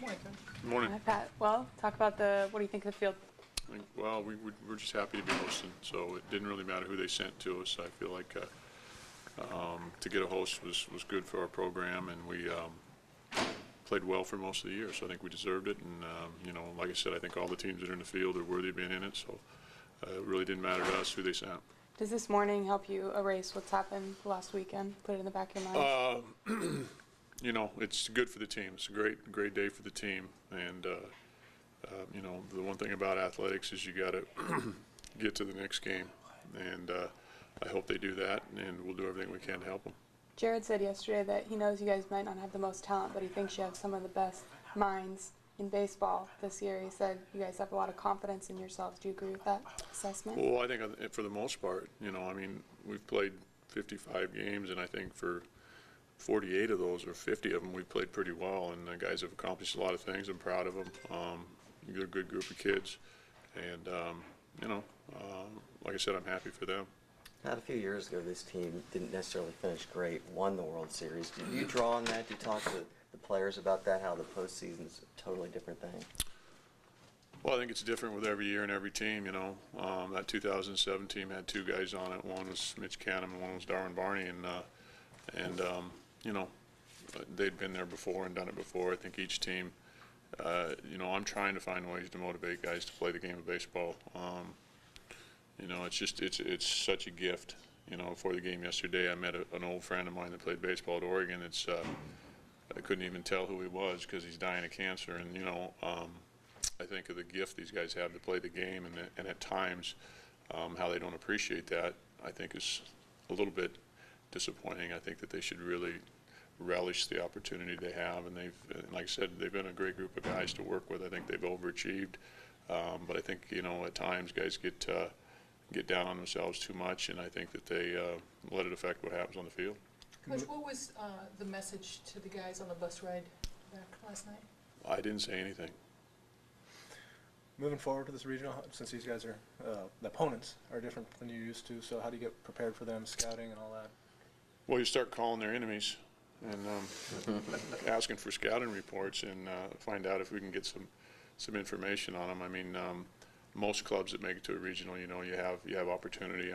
Morning, Coach. Good morning. Hi, Pat. Well, talk about what do you think of the field? Well, we're just happy to be hosting, so it didn't really matter who they sent to us. I feel like to get a host was good for our program, and we played well for most of the year, so I think we deserved it. And, like I said, I think all the teams that are in the field are worthy of being in it, so it really didn't matter to us who they sent. Does this morning help you erase what's happened last weekend, put it in the back of your mind? It's good for the team. It's a great day for the team, and the one thing about athletics is you got to get to the next game, and I hope they do that, and we'll do everything we can to help them. Jared said yesterday that he knows you guys might not have the most talent, but he thinks you have some of the best minds in baseball this year. He said you guys have a lot of confidence in yourselves. Do you agree with that assessment? Well, I think for the most part, we've played 55 games, and I think for 48 of those, or 50 of them, we played pretty well, and the guys have accomplished a lot of things. I'm proud of them. They're a good group of kids, and like I said, I'm happy for them. Not a few years ago, this team didn't necessarily finish great, won the World Series. Did you draw on that? Did you talk to the players about that, how the postseason is a totally different thing? Well, I think it's different with every year and every team, That 2007 team had two guys on it. One was Mitch Canham and one was Darwin Barney, and they'd been there before and done it before. I think each team, I'm trying to find ways to motivate guys to play the game of baseball. It's such a gift. Before the game yesterday, I met an old friend of mine that played baseball at Oregon. I couldn't even tell who he was because he's dying of cancer. And I think of the gift these guys have to play the game, and at times how they don't appreciate that, I think, is a little bit disappointing. I think that they should really relish the opportunity they have, and like I said, they've been a great group of guys to work with. I think they've overachieved, but I think at times guys get down on themselves too much, and I think that they let it affect what happens on the field. Coach, what was the message to the guys on the bus ride back last night? I didn't say anything. Moving forward to this regional, since these guys are, the opponents are different than you used to, so how do you get prepared for them, scouting and all that? Well, you start calling their enemies and asking for scouting reports, and find out if we can get some information on them. Most clubs that make it to a regional, you have opportunity.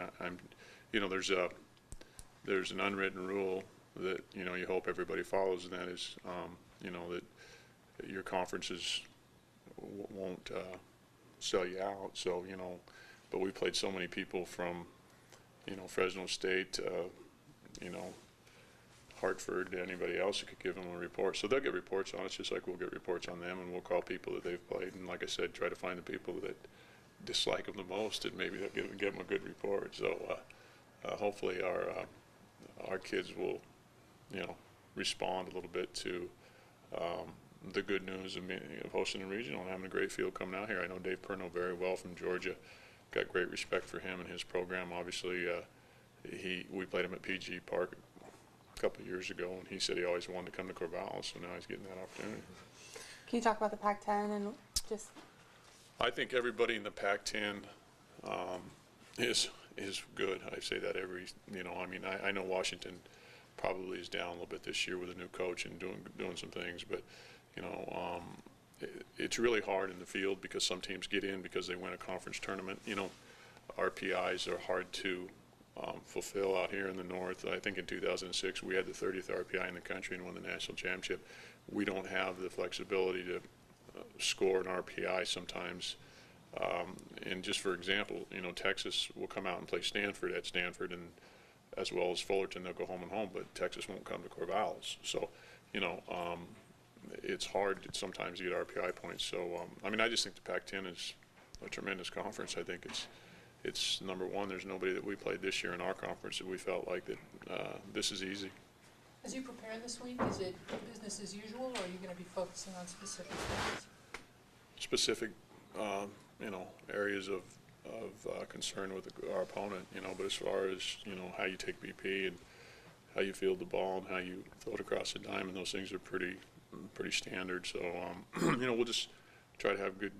There's an unwritten rule that you hope everybody follows, and that is that your conferences won't sell you out. So but we played so many people from Fresno State, Hartford, anybody else who could give them a report. So they'll get reports on us just like we'll get reports on them, and we'll call people that they've played. And like I said, try to find the people that dislike them the most, and maybe they'll give them a good report. So hopefully our kids will, respond a little bit to the good news of hosting a regional and having a great field coming out here. I know Dave Perno very well from Georgia. Got great respect for him and his program. Obviously, we played him at PG Park a couple of years ago, and he said he always wanted to come to Corvallis, so now he's getting that opportunity. Can you talk about the Pac-10 and just? I think everybody in the Pac-10 is good. I say that I know Washington probably is down a little bit this year with a new coach and doing some things, but it's really hard in the field because some teams get in because they win a conference tournament. RPIs are hard to fulfill out here in the North. I think in 2006 we had the 30th RPI in the country and won the national championship. We don't have the flexibility to score an RPI sometimes. And just for example, Texas will come out and play Stanford at Stanford, and as well as Fullerton, they'll go home and home, but Texas won't come to Corvallis. So, it's hard sometimes to get RPI points. So, I just think the Pac-10 is a tremendous conference. I think it's number one. There's nobody that we played this year in our conference that we felt like that this is easy. As you prepare this week, is it business as usual, or are you going to be focusing on specific things? Specific, areas of concern with our opponent, but as far as, how you take BP and how you field the ball and how you throw it across the diamond, those things are pretty standard. So, we'll just try to have good,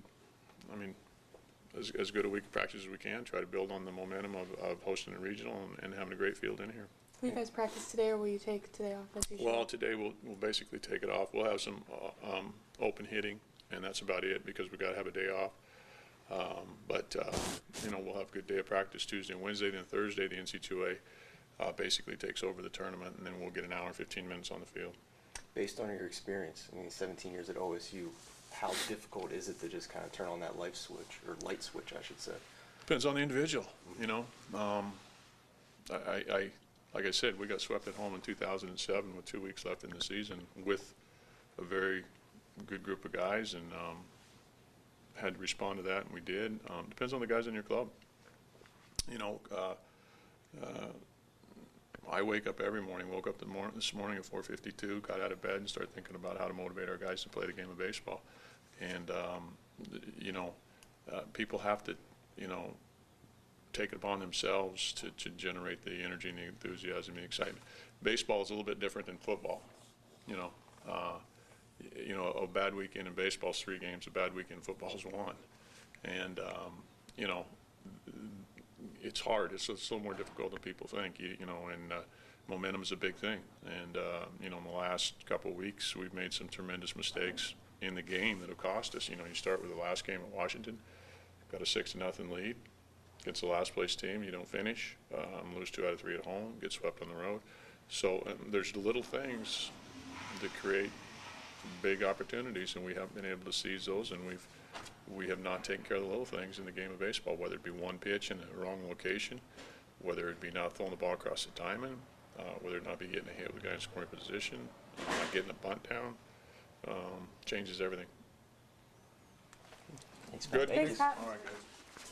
as good a week of practice as we can, try to build on the momentum of hosting a regional and having a great field in here. Will you guys practice today, or will you take today off as usual? Well, today we'll basically take it off. We'll have some open hitting, and that's about it because we got to have a day off. But we'll have a good day of practice Tuesday and Wednesday. Then Thursday, the NCAA basically takes over the tournament, and then we'll get an hour and 15 minutes on the field. Based on your experience, 17 years at OSU, how difficult is it to just kind of turn on that light switch, I should say? Depends on the individual, like I said, we got swept at home in 2007 with 2 weeks left in the season with a very good group of guys, and had to respond to that, and we did. Depends on the guys in your club. I wake up every morning, woke up this morning at 4:52, got out of bed and started thinking about how to motivate our guys to play the game of baseball. And, people have to, take it upon themselves to generate the energy and the enthusiasm and the excitement. Baseball is a little bit different than football. A bad weekend in baseball is 3 games, a bad weekend in football is 1. And, it's hard. It's a little more difficult than people think, and momentum is a big thing. And, in the last couple of weeks, we've made some tremendous mistakes in the game that have cost us. You start with the last game at Washington, got a 6-0 lead against the last place team. You don't finish, lose 2 out of 3 at home, get swept on the road. So there's the little things that create big opportunities, and we haven't been able to seize those, and we have not taken care of the little things in the game of baseball, whether it be one pitch in the wrong location, whether it be not throwing the ball across the diamond, whether it not be getting a hit with the guy in scoring position, not getting a bunt down, changes everything. Thanks, Good. Thank you. Thanks, Pat. All right, guys.